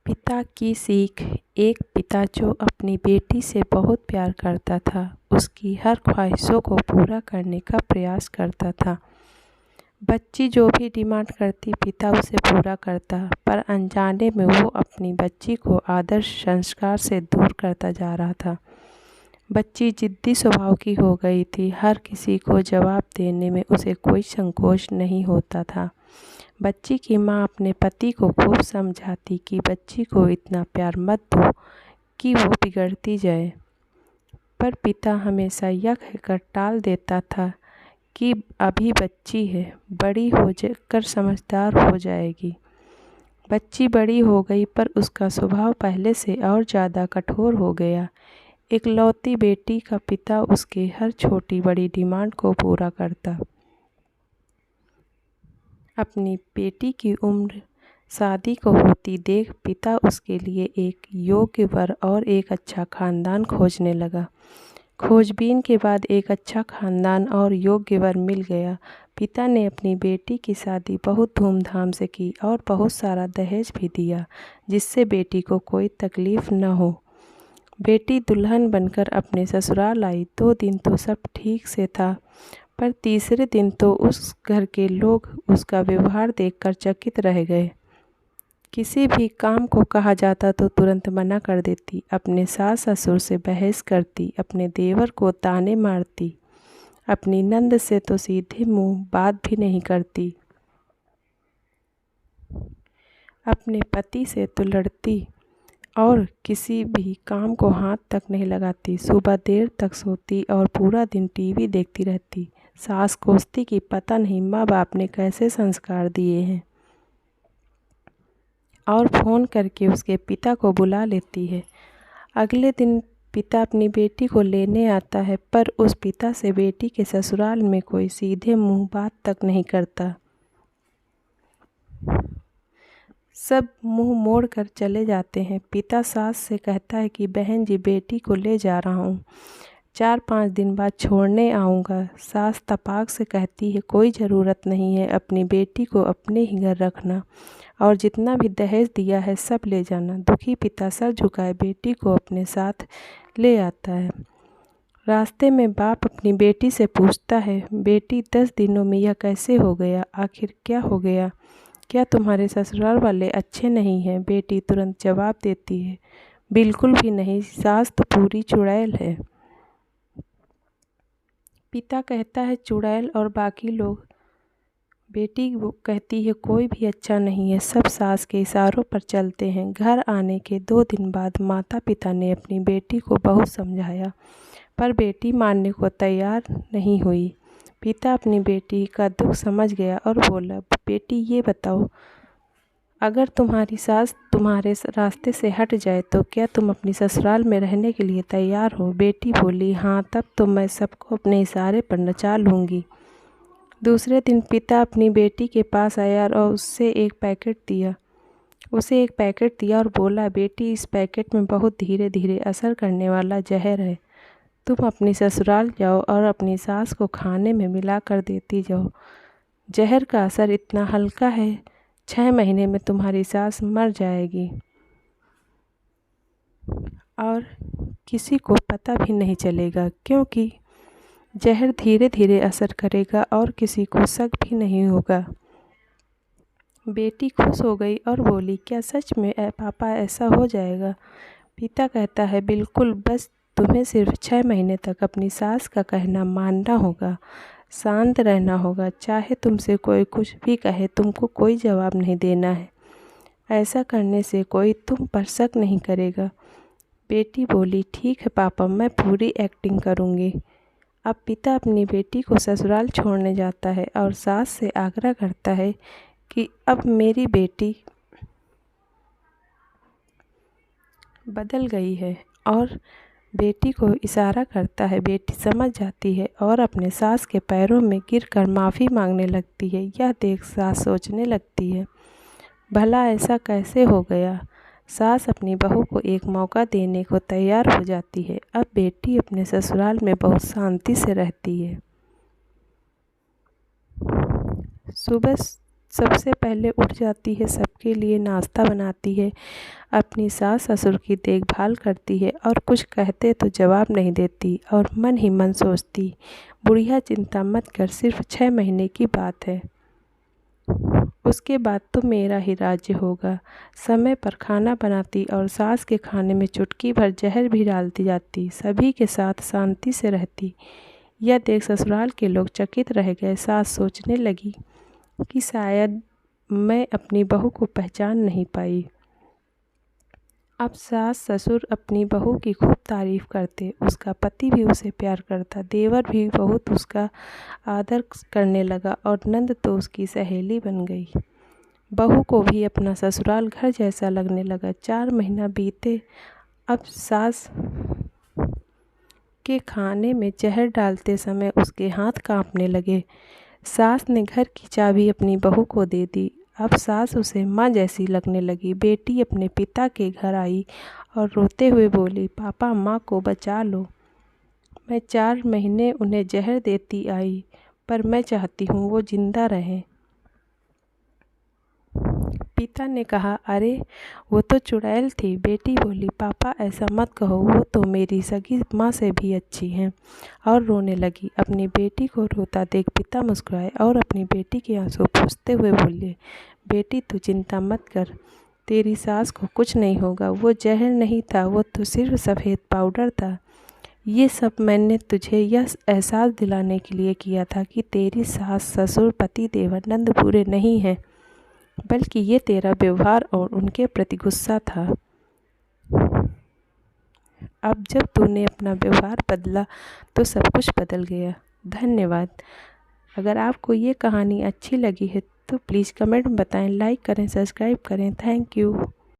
पिता की सीख। एक पिता जो अपनी बेटी से बहुत प्यार करता था, उसकी हर ख्वाहिशों को पूरा करने का प्रयास करता था। बच्ची जो भी डिमांड करती, पिता उसे पूरा करता, पर अनजाने में वो अपनी बच्ची को आदर्श संस्कार से दूर करता जा रहा था। बच्ची जिद्दी स्वभाव की हो गई थी। हर किसी को जवाब देने में उसे कोई संकोच नहीं होता था। बच्ची की माँ अपने पति को खूब समझाती कि बच्ची को इतना प्यार मत दो कि वो बिगड़ती जाए, पर पिता हमेशा यह कहकर टाल देता था कि अभी बच्ची है, बड़ी हो कर समझदार हो जाएगी। बच्ची बड़ी हो गई, पर उसका स्वभाव पहले से और ज़्यादा कठोर हो गया। इकलौती बेटी का पिता उसके हर छोटी बड़ी डिमांड को पूरा करता। अपनी बेटी की उम्र शादी को होती देख पिता उसके लिए एक योग्य वर और एक अच्छा खानदान खोजने लगा। खोजबीन के बाद एक अच्छा खानदान और योग्य वर मिल गया। पिता ने अपनी बेटी की शादी बहुत धूमधाम से की और बहुत सारा दहेज भी दिया, जिससे बेटी को कोई तकलीफ़ न हो। बेटी दुल्हन बनकर अपने ससुराल आई। 2 दिन तो सब ठीक से था, पर तीसरे दिन तो उस घर के लोग उसका व्यवहार देखकर चकित रह गए। किसी भी काम को कहा जाता तो तुरंत मना कर देती, अपने सास ससुर से बहस करती, अपने देवर को ताने मारती, अपनी नंद से तो सीधे मुंह बात भी नहीं करती, अपने पति से तो लड़ती और किसी भी काम को हाथ तक नहीं लगाती। सुबह देर तक सोती और पूरा दिन टीवी देखती रहती। सास कोसती कि पता नहीं माँ बाप ने कैसे संस्कार दिए हैं, और फ़ोन करके उसके पिता को बुला लेती है। अगले दिन पिता अपनी बेटी को लेने आता है, पर उस पिता से बेटी के ससुराल में कोई सीधे मुंह बात तक नहीं करता। सब मुंह मोड़ कर चले जाते हैं। पिता सास से कहता है कि बहन जी, बेटी को ले जा रहा हूँ, 4-5 दिन बाद छोड़ने आऊँगा। सास तपाक से कहती है कोई ज़रूरत नहीं है, अपनी बेटी को अपने ही घर रखना और जितना भी दहेज दिया है सब ले जाना। दुखी पिता सर झुकाए बेटी को अपने साथ ले आता है। रास्ते में बाप अपनी बेटी से पूछता है, बेटी 10 दिनों में यह कैसे हो गया? आखिर क्या हो गया? क्या तुम्हारे ससुराल वाले अच्छे नहीं हैं? बेटी तुरंत जवाब देती है, बिल्कुल भी नहीं, सास तो पूरी चुड़ैल है। पिता कहता है चुड़ैल और बाकी लोग? बेटी वो कहती है कोई भी अच्छा नहीं है, सब सास के इशारों पर चलते हैं। घर आने के 2 दिन बाद माता पिता ने अपनी बेटी को बहुत समझाया, पर बेटी मानने को तैयार नहीं हुई। पिता अपनी बेटी का दुख समझ गया और बोला, बेटी ये बताओ, अगर तुम्हारी सास तुम्हारे रास्ते से हट जाए तो क्या तुम अपनी ससुराल में रहने के लिए तैयार हो? बेटी बोली, हाँ, तब तो मैं सबको अपने इशारे पर नचा लूँगी। दूसरे दिन पिता अपनी बेटी के पास आया और उसे एक पैकेट दिया और बोला, बेटी, इस पैकेट में बहुत धीरे धीरे असर करने वाला जहर है। तुम अपनी ससुराल जाओ और अपनी सास को खाने में मिला कर देती जाओ। जहर का असर इतना हल्का है, 6 महीने में तुम्हारी सास मर जाएगी और किसी को पता भी नहीं चलेगा, क्योंकि जहर धीरे धीरे असर करेगा और किसी को शक भी नहीं होगा। बेटी खुश हो गई और बोली, क्या सच में पापा ऐसा हो जाएगा? पिता कहता है, बिल्कुल, बस तुम्हें सिर्फ 6 महीने तक अपनी सास का कहना मानना होगा, शांत रहना होगा। चाहे तुमसे कोई कुछ भी कहे, तुमको कोई जवाब नहीं देना है। ऐसा करने से कोई तुम पर शक नहीं करेगा। बेटी बोली, ठीक है पापा, मैं पूरी एक्टिंग करूँगी। अब पिता अपनी बेटी को ससुराल छोड़ने जाता है और सास से आग्रह करता है कि अब मेरी बेटी बदल गई है, और बेटी को इशारा करता है। बेटी समझ जाती है और अपने सास के पैरों में गिरकर माफ़ी मांगने लगती है। यह देख सास सोचने लगती है, भला ऐसा कैसे हो गया? सास अपनी बहू को एक मौका देने को तैयार हो जाती है। अब बेटी अपने ससुराल में बहुत शांति से रहती है। सुबह सबसे पहले उठ जाती है, सबके लिए नाश्ता बनाती है, अपनी सास ससुर की देखभाल करती है और कुछ कहते तो जवाब नहीं देती और मन ही मन सोचती, बुढ़िया चिंता मत कर, सिर्फ 6 महीने की बात है, उसके बाद तो मेरा ही राज्य होगा। समय पर खाना बनाती और सास के खाने में चुटकी भर जहर भी डालती जाती, सभी के साथ शांति से रहती। यह देख ससुराल के लोग चकित रह गए। सास सोचने लगी कि शायद मैं अपनी बहू को पहचान नहीं पाई। अब सास ससुर अपनी बहू की खूब तारीफ करते, उसका पति भी उसे प्यार करता, देवर भी बहुत उसका आदर करने लगा और नंद तो उसकी सहेली बन गई। बहू को भी अपना ससुराल घर जैसा लगने लगा। 4 महीना बीते। अब सास के खाने में जहर डालते समय उसके हाथ कांपने लगे। सास ने घर की चाबी अपनी बहू को दे दी। अब सास उसे माँ जैसी लगने लगी। बेटी अपने पिता के घर आई और रोते हुए बोली, पापा माँ को बचा लो। मैं 4 महीने उन्हें जहर देती आई, पर मैं चाहती हूँ वो जिंदा रहें। पिता ने कहा, अरे वो तो चुड़ैल थी। बेटी बोली, पापा ऐसा मत कहो, वो तो मेरी सगी माँ से भी अच्छी हैं, और रोने लगी। अपनी बेटी को रोता देख पिता मुस्कुराए और अपनी बेटी के आंसू पोंछते हुए बोले, बेटी तू चिंता मत कर, तेरी सास को कुछ नहीं होगा, वो जहर नहीं था, वो तो सिर्फ सफ़ेद पाउडर था। ये सब मैंने तुझे यह एहसास दिलाने के लिए किया था कि तेरी सास ससुर पति देवर नंद बुरे नहीं हैं, बल्कि ये तेरा व्यवहार और उनके प्रति गुस्सा था। अब जब तूने अपना व्यवहार बदला तो सब कुछ बदल गया। धन्यवाद। अगर आपको ये कहानी अच्छी लगी है तो प्लीज़ कमेंट में बताएं, लाइक करें, सब्सक्राइब करें। Thank you.